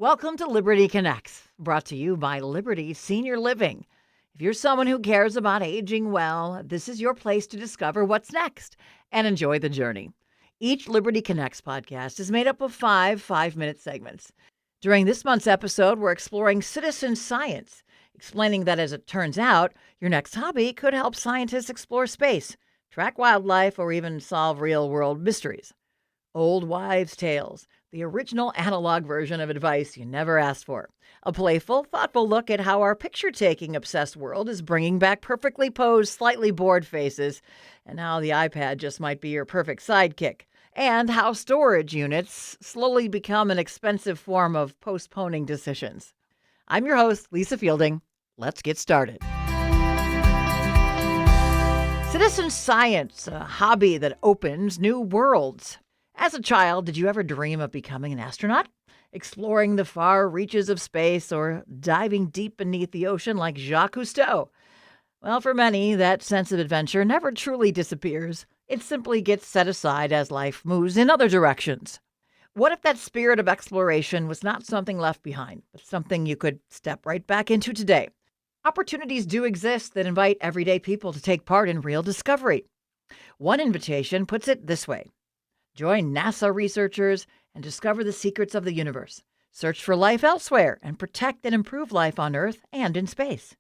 Welcome to Liberty Connects, brought to you by Liberty Senior Living. If you're someone who cares about aging well, this is your place to discover what's next and enjoy the journey. Each Liberty Connects podcast is made up of five-minute segments. During this month's episode, we're exploring citizen science, explaining that, as it turns out, your next hobby could help scientists explore space, track wildlife, or even solve real-world mysteries. Old Wives' Tales, the original analog version of advice you never asked for. A playful, thoughtful look at how our picture-taking obsessed world is bringing back perfectly posed, slightly bored faces, and how the iPad just might be your perfect sidekick, and how storage units slowly become an expensive form of postponing decisions. I'm your host, Lisa Fielding. Let's get started. Citizen science, a hobby that opens new worlds. As a child, did you ever dream of becoming an astronaut? Exploring the far reaches of space or diving deep beneath the ocean like Jacques Cousteau? Well, for many, that sense of adventure never truly disappears. It simply gets set aside as life moves in other directions. What if that spirit of exploration was not something left behind, but something you could step right back into today? Opportunities do exist that invite everyday people to take part in real discovery. One invitation puts it this way. Join NASA researchers and discover the secrets of the universe. Search for life elsewhere and protect and improve life on Earth and in space.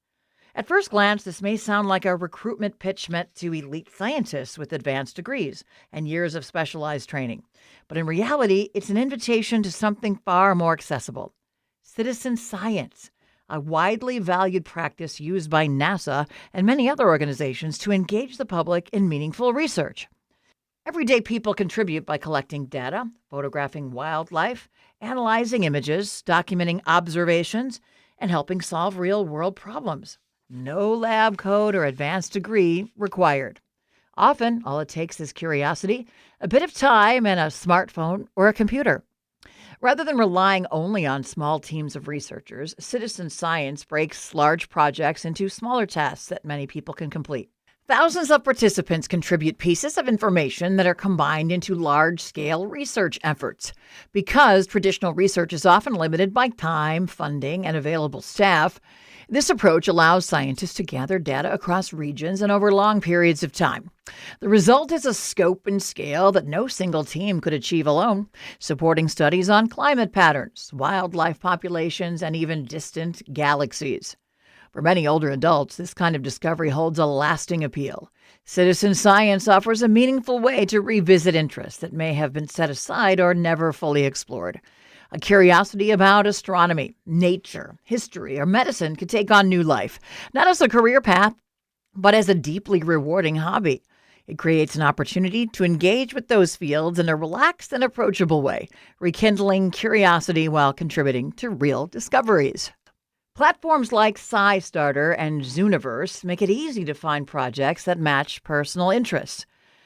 At first glance, this may sound like a recruitment pitch meant to elite scientists with advanced degrees and years of specialized training. But in reality, it's an invitation to something far more accessible. Citizen science, a widely valued practice used by NASA and many other organizations to engage the public in meaningful research. Everyday people contribute by collecting data, photographing wildlife, analyzing images, documenting observations, and helping solve real-world problems. No lab coat or advanced degree required. Often, all it takes is curiosity, a bit of time, and a smartphone or a computer. Rather than relying only on small teams of researchers, citizen science breaks large projects into smaller tasks that many people can complete. Thousands of participants contribute pieces of information that are combined into large-scale research efforts. Because traditional research is often limited by time, funding, and available staff, this approach allows scientists to gather data across regions and over long periods of time. The result is a scope and scale that no single team could achieve alone, supporting studies on climate patterns, wildlife populations, and even distant galaxies. For many older adults, this kind of discovery holds a lasting appeal. Citizen science offers a meaningful way to revisit interests that may have been set aside or never fully explored. A curiosity about astronomy, nature, history, or medicine could take on new life, not as a career path, but as a deeply rewarding hobby. It creates an opportunity to engage with those fields in a relaxed and approachable way, rekindling curiosity while contributing to real discoveries. Platforms like SciStarter and Zooniverse make it easy to find projects that match personal interests.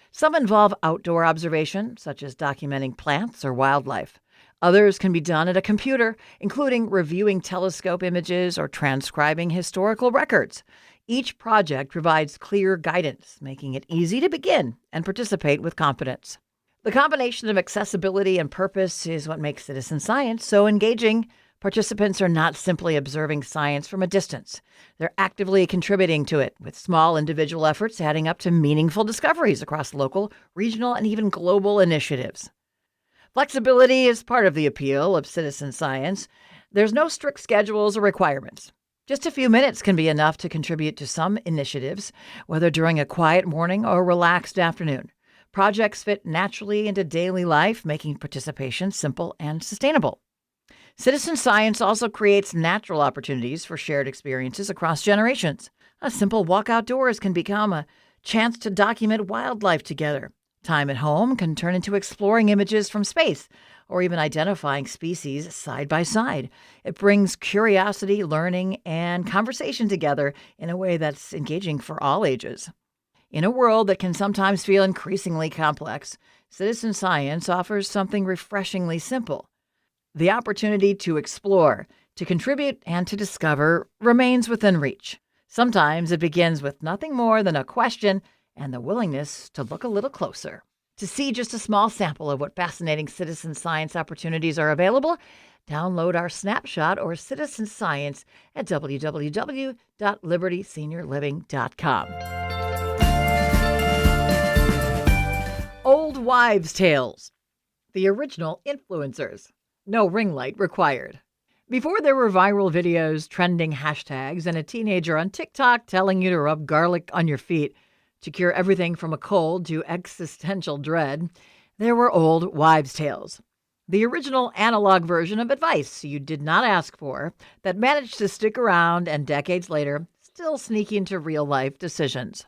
Some involve outdoor observation, such as documenting plants or wildlife. Others can be done at a computer, including reviewing telescope images or transcribing historical records. Each project provides clear guidance, making it easy to begin and participate with confidence. The combination of accessibility and purpose is what makes citizen science so engaging. Participants are not simply observing science from a distance. They're actively contributing to it, with small individual efforts adding up to meaningful discoveries across local, regional, and even global initiatives. Flexibility is part of the appeal of citizen science. There's no strict schedules or requirements. Just a few minutes can be enough to contribute to some initiatives, whether during a quiet morning or relaxed afternoon. Projects fit naturally into daily life, making participation simple and sustainable. Citizen science also creates natural opportunities for shared experiences across generations. A simple walk outdoors can become a chance to document wildlife together. Time at home can turn into exploring images from space or even identifying species side by side. It brings curiosity, learning, and conversation together in a way that's engaging for all ages. In a world that can sometimes feel increasingly complex, citizen science offers something refreshingly simple. The opportunity to explore, to contribute, and to discover remains within reach. Sometimes it begins with nothing more than a question and the willingness to look a little closer. To see just a small sample of what fascinating citizen science opportunities are available, Download our snapshot or citizen science at www.libertyseniorliving.com. Old Wives' Tales. The original influencers. No ring light required. Before there were viral videos, trending hashtags, and a teenager on TikTok telling you to rub garlic on your feet to cure everything from a cold to existential dread, there were old wives' tales. The original analog version of advice you did not ask for that managed to stick around and decades later still sneak into real-life decisions.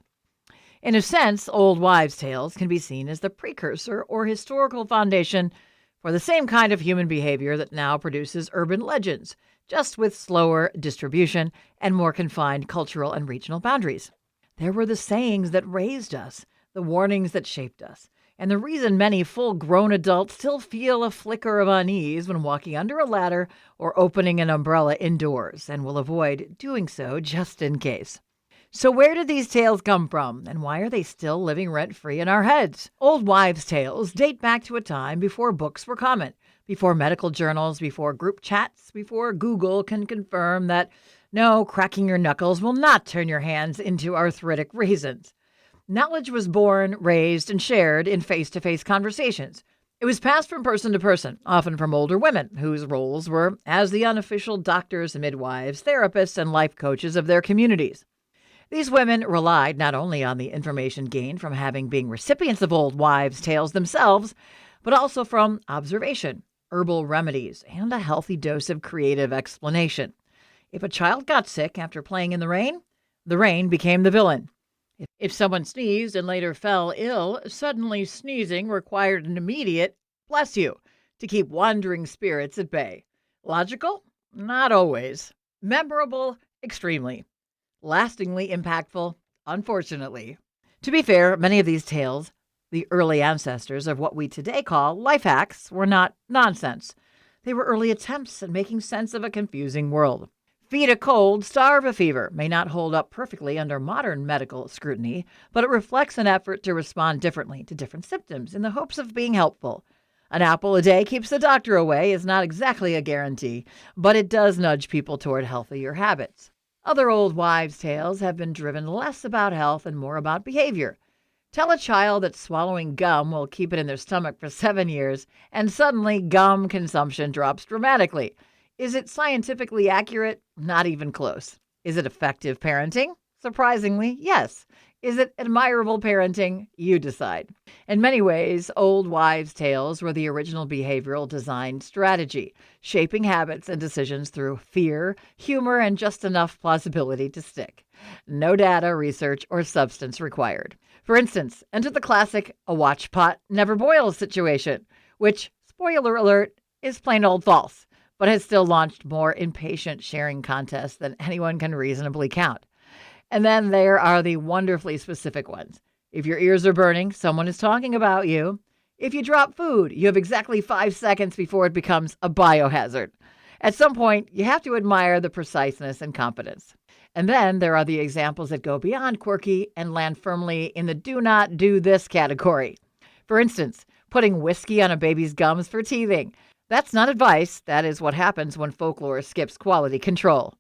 In a sense, old wives' tales can be seen as the precursor or historical foundation for the same kind of human behavior that now produces urban legends, just with slower distribution and more confined cultural and regional boundaries. There were the sayings that raised us, the warnings that shaped us, and the reason many full-grown adults still feel a flicker of unease when walking under a ladder or opening an umbrella indoors, and will avoid doing so just in case. So where did these tales come from, and why are they still living rent-free in our heads? Old wives' tales date back to a time before books were common, before medical journals, before group chats, before Google can confirm that no, cracking your knuckles will not turn your hands into arthritic raisins. Knowledge was born, raised, and shared in face-to-face conversations. It was passed from person to person, often from older women, whose roles were as the unofficial doctors, midwives, therapists, and life coaches of their communities. These women relied not only on the information gained from having been recipients of old wives' tales themselves, but also from observation, herbal remedies, and a healthy dose of creative explanation. If a child got sick after playing in the rain became the villain. If someone sneezed and later fell ill, suddenly sneezing required an immediate "bless you" to keep wandering spirits at bay. Logical? Not always. Memorable? Extremely. Lastingly impactful? Unfortunately. To be fair, many of these tales, the early ancestors of what we today call life hacks, were not nonsense. They were early attempts at making sense of a confusing world. Feed a cold, starve a fever may not hold up perfectly under modern medical scrutiny, but it reflects an effort to respond differently to different symptoms in the hopes of being helpful. An apple a day keeps the doctor away is not exactly a guarantee, but it does nudge people toward healthier habits. Other old wives' tales have been driven less about health and more about behavior. Tell a child that swallowing gum will keep it in their stomach for 7 years, and suddenly gum consumption drops dramatically. Is it scientifically accurate? Not even close. Is it effective parenting? Surprisingly, yes. Is it admirable parenting? You decide. In many ways, old wives' tales were the original behavioral design strategy, shaping habits and decisions through fear, humor, and just enough plausibility to stick. No data, research, or substance required. For instance, enter the classic "a watch pot never boils" situation, which, spoiler alert, is plain old false, but has still launched more impatient sharing contests than anyone can reasonably count. And then there are the wonderfully specific ones. If your ears are burning, someone is talking about you. If you drop food, you have exactly 5 seconds before it becomes a biohazard. At some point, you have to admire the preciseness and competence. And then there are the examples that go beyond quirky and land firmly in the do not do this category. For instance, putting whiskey on a baby's gums for teething. That's not advice. That is what happens when folklore skips quality control.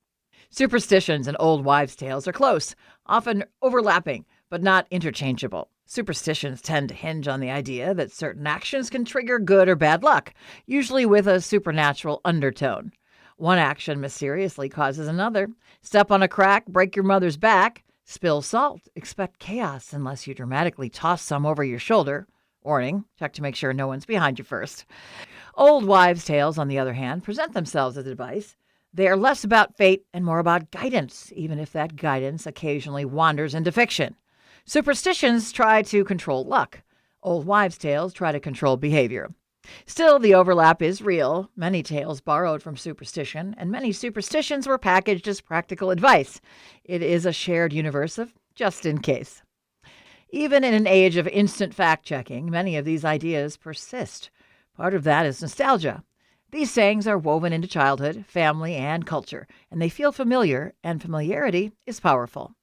Superstitions and old wives' tales are close, often overlapping, but not interchangeable. Superstitions tend to hinge on the idea that certain actions can trigger good or bad luck, usually with a supernatural undertone. One action mysteriously causes another. Step on a crack, break your mother's back. Spill salt, expect chaos unless you dramatically toss some over your shoulder. Warning, check to make sure no one's behind you first. Old wives' tales, on the other hand, present themselves as advice. They are less about fate and more about guidance, even if that guidance occasionally wanders into fiction. Superstitions try to control luck. Old wives' tales try to control behavior. Still, the overlap is real. Many tales borrowed from superstition, and many superstitions were packaged as practical advice. It is a shared universe of just in case. Even in an age of instant fact-checking, many of these ideas persist. Part of that is nostalgia. These sayings are woven into childhood, family, and culture, and they feel familiar, and familiarity is powerful.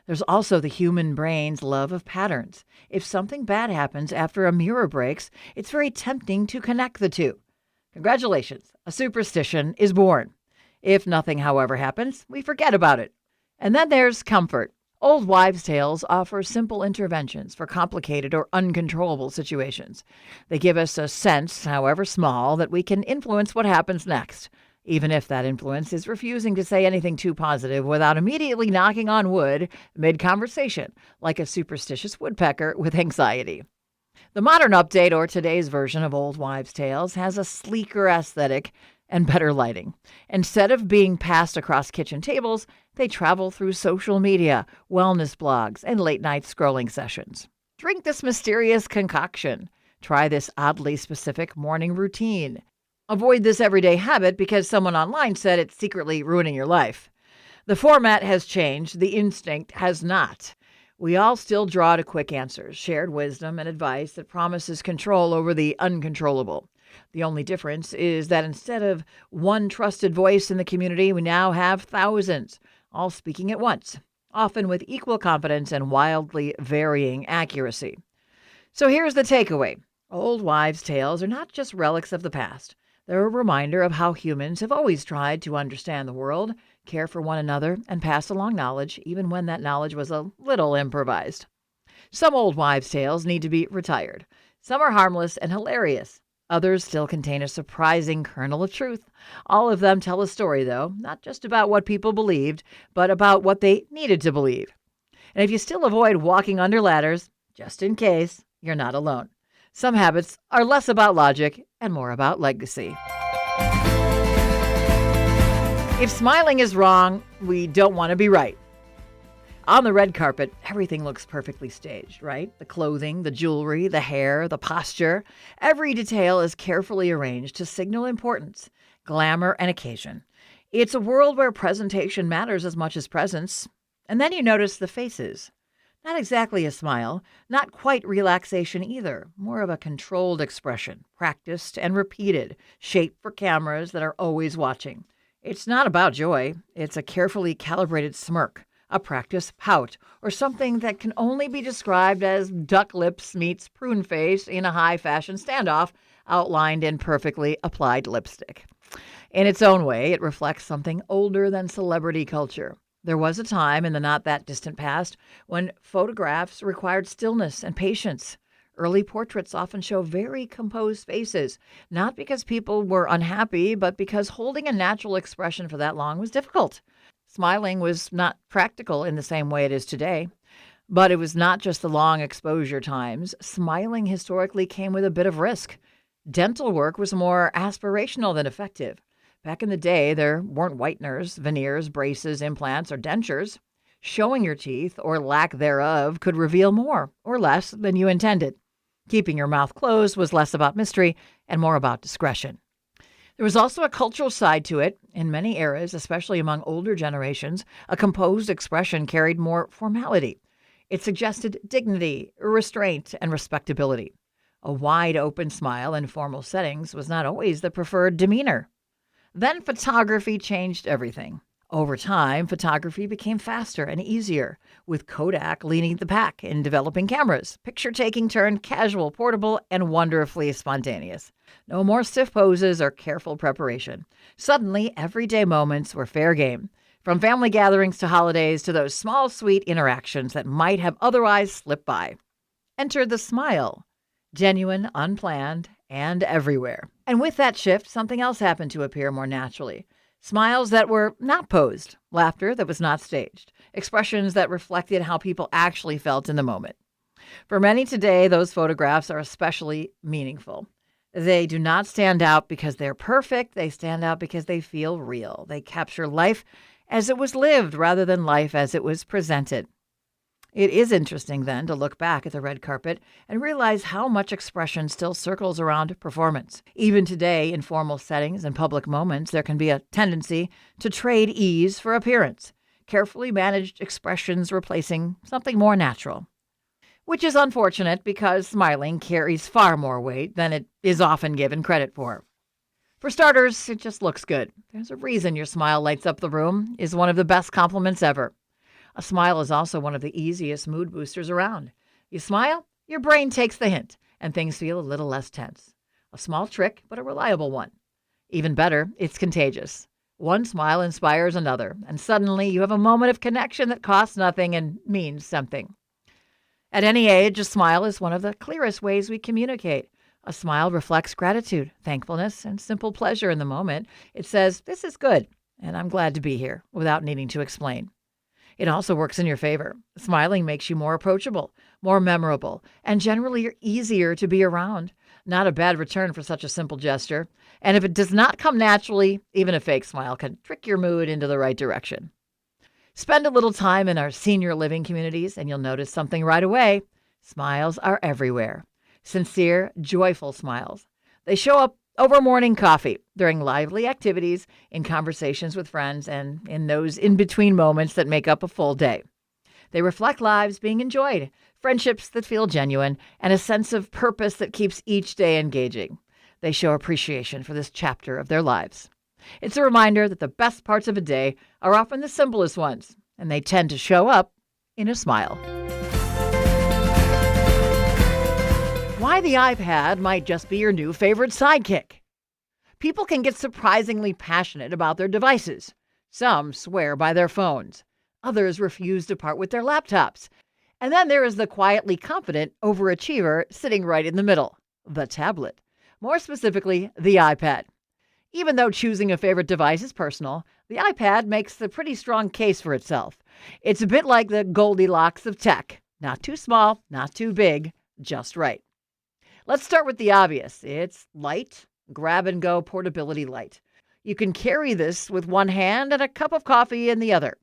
There's also the human brain's love of patterns. If something bad happens after a mirror breaks, it's very tempting to connect the two. Congratulations, a superstition is born. If nothing, however, happens, we forget about it. And then there's comfort. Old wives' tales offer simple interventions for complicated or uncontrollable situations. They give us a sense, however small, that we can influence what happens next, even if that influence is refusing to say anything too positive without immediately knocking on wood mid-conversation, like a superstitious woodpecker with anxiety. The modern update, or today's version of old wives' tales, has a sleeker aesthetic and better lighting. Instead of being passed across kitchen tables, they travel through social media, wellness blogs, and late-night scrolling sessions. Drink this mysterious concoction. Try this oddly specific morning routine. Avoid this everyday habit because someone online said it's secretly ruining your life. The format has changed. The instinct has not. We all still draw to quick answers, shared wisdom, and advice that promises control over the uncontrollable. The only difference is that instead of one trusted voice in the community, we now have thousands, all speaking at once, often with equal confidence and wildly varying accuracy. So here's the takeaway. Old wives' tales are not just relics of the past. They're a reminder of how humans have always tried to understand the world, care for one another, and pass along knowledge, even when that knowledge was a little improvised. Some old wives' tales need to be retired. Some are harmless and hilarious. Others still contain a surprising kernel of truth. All of them tell a story, though, not just about what people believed, but about what they needed to believe. And if you still avoid walking under ladders, just in case, you're not alone. Some habits are less about logic and more about legacy. If smiling is wrong, we don't want to be right. On the red carpet, everything looks perfectly staged, right? The clothing, the jewelry, the hair, the posture. Every detail is carefully arranged to signal importance, glamour, and occasion. It's a world where presentation matters as much as presence. And then you notice the faces. Not exactly a smile, not quite relaxation either, more of a controlled expression, practiced and repeated, shaped for cameras that are always watching. It's not about joy, it's a carefully calibrated smirk, a practiced pout, or something that can only be described as duck lips meets prune face in a high-fashion standoff outlined in perfectly applied lipstick. In its own way, it reflects something older than celebrity culture. There was a time in the not-that-distant past when photographs required stillness and patience. Early portraits often show very composed faces, not because people were unhappy, but because holding a natural expression for that long was difficult. Smiling was not practical in the same way it is today. But it was not just the long exposure times. Smiling historically came with a bit of risk. Dental work was more aspirational than effective. Back in the day, there weren't whiteners, veneers, braces, implants, or dentures. Showing your teeth, or lack thereof, could reveal more or less than you intended. Keeping your mouth closed was less about mystery and more about discretion. There was also a cultural side to it. In many eras, especially among older generations, a composed expression carried more formality. It suggested dignity, restraint, and respectability. A wide-open smile in formal settings was not always the preferred demeanor. Then photography changed everything. Over time, photography became faster and easier, with Kodak leading the pack in developing cameras. Picture-taking turned casual, portable, and wonderfully spontaneous. No more stiff poses or careful preparation. Suddenly, everyday moments were fair game, from family gatherings to holidays to those small, sweet interactions that might have otherwise slipped by. Enter the smile. Genuine, unplanned, and everywhere. And with that shift, something else happened to appear more naturally. Smiles that were not posed, laughter that was not staged, expressions that reflected how people actually felt in the moment. For many today, those photographs are especially meaningful. They do not stand out because they're perfect. They stand out because they feel real. They capture life as it was lived rather than life as it was presented. It is interesting, then, to look back at the red carpet and realize how much expression still circles around performance. Even today, in formal settings and public moments, there can be a tendency to trade ease for appearance, carefully managed expressions replacing something more natural. Which is unfortunate because smiling carries far more weight than it is often given credit for. For starters, it just looks good. There's a reason your smile lights up the room, is one of the best compliments ever. A smile is also one of the easiest mood boosters around. You smile, your brain takes the hint, and things feel a little less tense. A small trick, but a reliable one. Even better, it's contagious. One smile inspires another, and suddenly you have a moment of connection that costs nothing and means something. At any age, a smile is one of the clearest ways we communicate. A smile reflects gratitude, thankfulness, and simple pleasure in the moment. It says, "This is good, and I'm glad to be here," without needing to explain. It also works in your favor. Smiling makes you more approachable, more memorable, and generally you're easier to be around. Not a bad return for such a simple gesture. And if it does not come naturally, even a fake smile can trick your mood into the right direction. Spend a little time in our senior living communities and you'll notice something right away. Smiles are everywhere. Sincere, joyful smiles. They show up over morning coffee, during lively activities, in conversations with friends, and in those in-between moments that make up a full day. They reflect lives being enjoyed, friendships that feel genuine, and a sense of purpose that keeps each day engaging. They show appreciation for this chapter of their lives. It's a reminder that the best parts of a day are often the simplest ones, and they tend to show up in a smile. Why the iPad might just be your new favorite sidekick. People can get surprisingly passionate about their devices. Some swear by their phones. Others refuse to part with their laptops. And then there is the quietly confident overachiever sitting right in the middle, the tablet. More specifically, the iPad. Even though choosing a favorite device is personal, the iPad makes a pretty strong case for itself. It's a bit like the Goldilocks of tech. Not too small, not too big, just right. Let's start with the obvious. It's light, grab-and-go portability light. You can carry this with one hand and a cup of coffee in the other.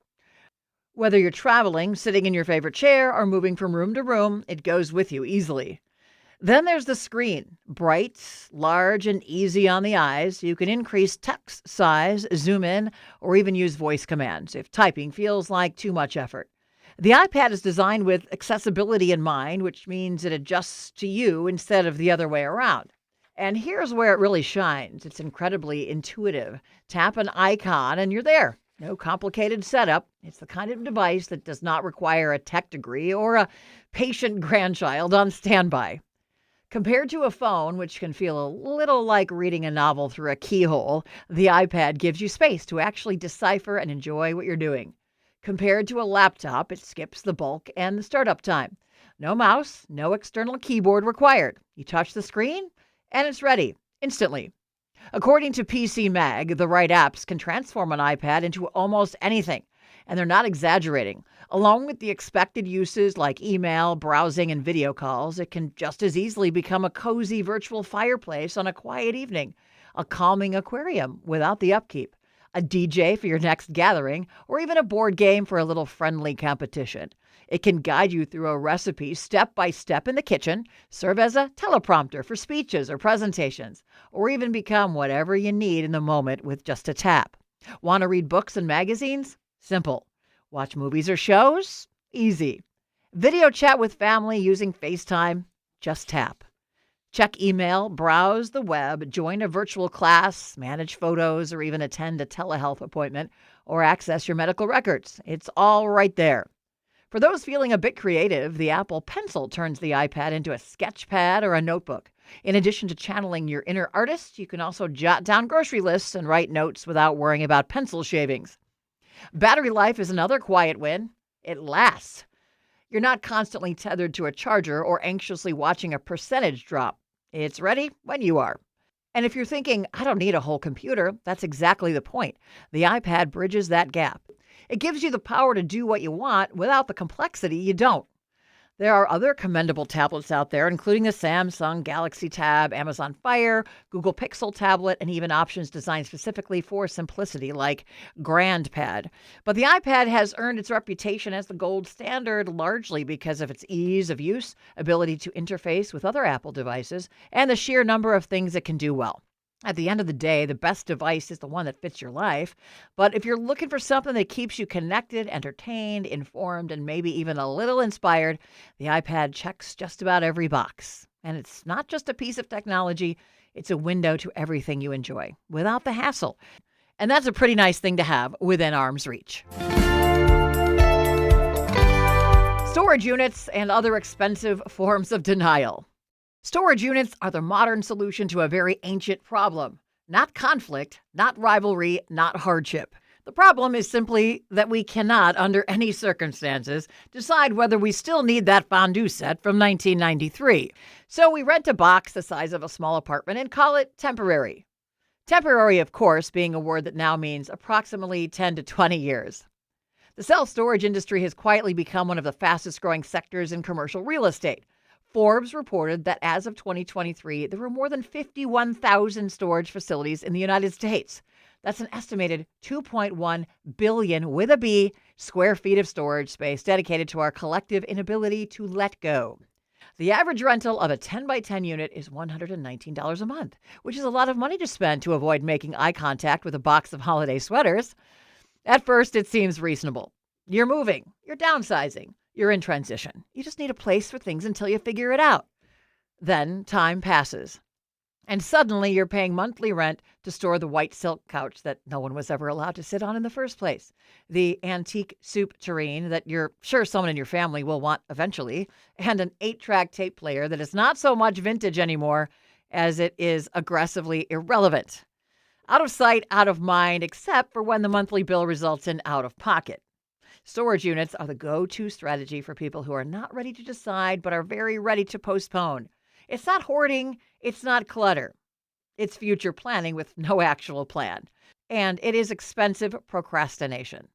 Whether you're traveling, sitting in your favorite chair, or moving from room to room, it goes with you easily. Then there's the screen. Bright, large, and easy on the eyes. You can increase text size, zoom in, or even use voice commands if typing feels like too much effort. The iPad is designed with accessibility in mind, which means it adjusts to you instead of the other way around. And here's where it really shines. It's incredibly intuitive. Tap an icon and you're there. No complicated setup. It's the kind of device that does not require a tech degree or a patient grandchild on standby. Compared to a phone, which can feel a little like reading a novel through a keyhole, the iPad gives you space to actually decipher and enjoy what you're doing. Compared to a laptop, it skips the bulk and the startup time. No mouse, no external keyboard required. You touch the screen, and it's ready, instantly. According to PC Mag, the right apps can transform an iPad into almost anything, and they're not exaggerating. Along with the expected uses like email, browsing, and video calls, it can just as easily become a cozy virtual fireplace on a quiet evening, a calming aquarium without the upkeep, a DJ for your next gathering, or even a board game for a little friendly competition. It can guide you through a recipe step by step in the kitchen, serve as a teleprompter for speeches or presentations, or even become whatever you need in the moment with just a tap. Want to read books and magazines? Simple. Watch movies or shows? Easy. Video chat with family using FaceTime? Just tap. Check email, browse the web, join a virtual class, manage photos, or even attend a telehealth appointment, or access your medical records. It's all right there. For those feeling a bit creative, the Apple Pencil turns the iPad into a sketch pad or a notebook. In addition to channeling your inner artist, you can also jot down grocery lists and write notes without worrying about pencil shavings. Battery life is another quiet win. It lasts. You're not constantly tethered to a charger or anxiously watching a percentage drop. It's ready when you are. And if you're thinking, I don't need a whole computer, that's exactly the point. The iPad bridges that gap. It gives you the power to do what you want without the complexity you don't. There are other commendable tablets out there, including the Samsung Galaxy Tab, Amazon Fire, Google Pixel tablet, and even options designed specifically for simplicity like GrandPad. But the iPad has earned its reputation as the gold standard largely because of its ease of use, ability to interface with other Apple devices, and the sheer number of things it can do well. At the end of the day, the best device is the one that fits your life. But if you're looking for something that keeps you connected, entertained, informed, and maybe even a little inspired, the iPad checks just about every box. And it's not just a piece of technology, it's a window to everything you enjoy without the hassle. And that's a pretty nice thing to have within arm's reach. Storage units and other expensive forms of denial. Storage units are the modern solution to a very ancient problem. not conflict, not rivalry, not hardship. The problem is simply that we cannot, under any circumstances, decide whether we still need that fondue set from 1993. So we rent a box the size of a small apartment and call it temporary. Temporary, of course, being a word that now means approximately 10 to 20 years. The self-storage industry has quietly become one of the fastest-growing sectors in commercial real estate. Forbes reported that as of 2023, there were more than 51,000 storage facilities in the United States. That's an estimated 2.1 billion, with a B, square feet of storage space dedicated to our collective inability to let go. The average rental of a 10 by 10 unit is $119 a month, which is a lot of money to spend to avoid making eye contact with a box of holiday sweaters. At first, it seems reasonable. You're moving, you're downsizing, you're in transition. You just need a place for things until you figure it out. Then time passes. And suddenly you're paying monthly rent to store the white silk couch that no one was ever allowed to sit on in the first place, the antique soup tureen that you're sure someone in your family will want eventually, and an 8-track tape player that is not so much vintage anymore as it is aggressively irrelevant. Out of sight, out of mind, except for when the monthly bill results in out of pocket. Storage units are the go-to strategy for people who are not ready to decide but are very ready to postpone. It's not hoarding, it's not clutter. It's future planning with no actual plan. And it is expensive procrastination.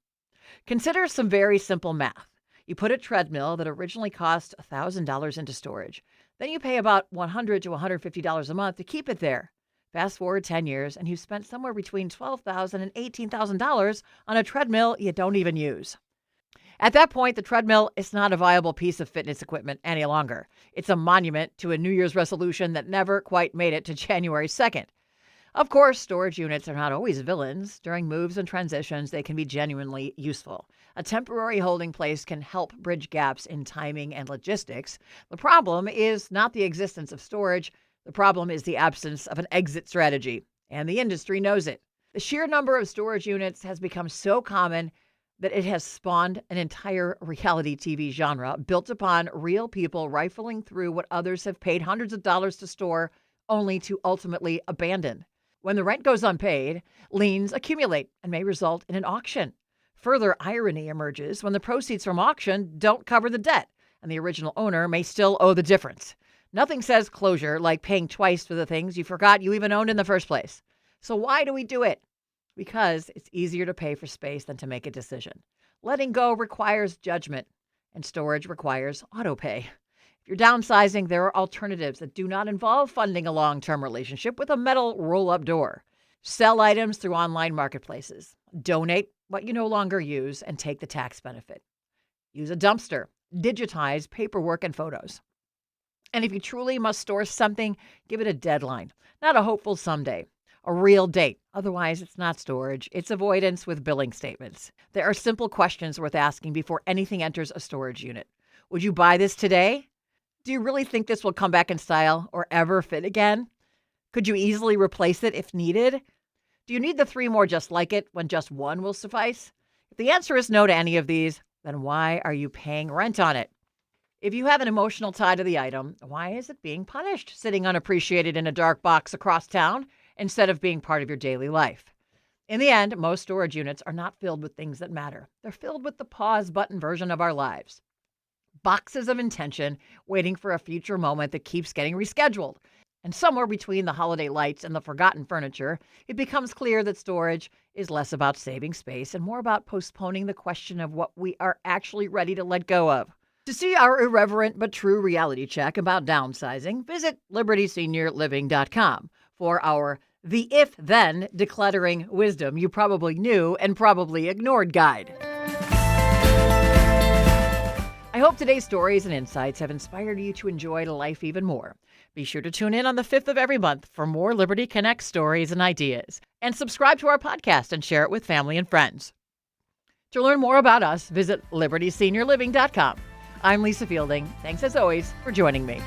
Consider some very simple math. You put a treadmill that originally cost $1,000 into storage. Then you pay about $100 to $150 a month to keep it there. Fast forward 10 years, and you've spent somewhere between $12,000 and $18,000 on a treadmill you don't even use. At that point, the treadmill is not a viable piece of fitness equipment any longer. It's a monument to a New Year's resolution that never quite made it to January 2nd. Of course, storage units are not always villains. During moves and transitions, they can be genuinely useful. A temporary holding place can help bridge gaps in timing and logistics. The problem is not the existence of storage. The problem is the absence of an exit strategy, and the industry knows it. The sheer number of storage units has become so common that it has spawned an entire reality TV genre built upon real people rifling through what others have paid hundreds of dollars to store, only to ultimately abandon. When the rent goes unpaid, liens accumulate and may result in an auction. Further irony emerges when the proceeds from auction don't cover the debt, and the original owner may still owe the difference. Nothing says closure like paying twice for the things you forgot you even owned in the first place. So why do we do it? Because it's easier to pay for space than to make a decision. Letting go requires judgment, and storage requires autopay. If you're downsizing, there are alternatives that do not involve funding a long-term relationship with a metal roll-up door. Sell items through online marketplaces. Donate what you no longer use and take the tax benefit. Use a dumpster. Digitize paperwork and photos. And if you truly must store something, give it a deadline, not a hopeful someday. A real date. Otherwise, it's not storage. It's avoidance with billing statements. There are simple questions worth asking before anything enters a storage unit. Would you buy this today? Do you really think this will come back in style or ever fit again? Could you easily replace it if needed? Do you need the 3 more just like it when just 1 will suffice? If the answer is no to any of these, then why are you paying rent on it? If you have an emotional tie to the item, why is it being punished, sitting unappreciated in a dark box across town, instead of being part of your daily life? In the end, most storage units are not filled with things that matter. They're filled with the pause button version of our lives. Boxes of intention waiting for a future moment that keeps getting rescheduled. And somewhere between the holiday lights and the forgotten furniture, it becomes clear that storage is less about saving space and more about postponing the question of what we are actually ready to let go of. To see our irreverent but true reality check about downsizing, visit libertyseniorliving.com for our The If-Then Decluttering Wisdom You Probably Knew and Probably Ignored guide. I hope today's stories and insights have inspired you to enjoy life even more. Be sure to tune in on the 5th of every month for more Liberty Connect stories and ideas. And subscribe to our podcast and share it with family and friends. To learn more about us, visit libertyseniorliving.com. I'm Lisa Fielding. Thanks as always for joining me.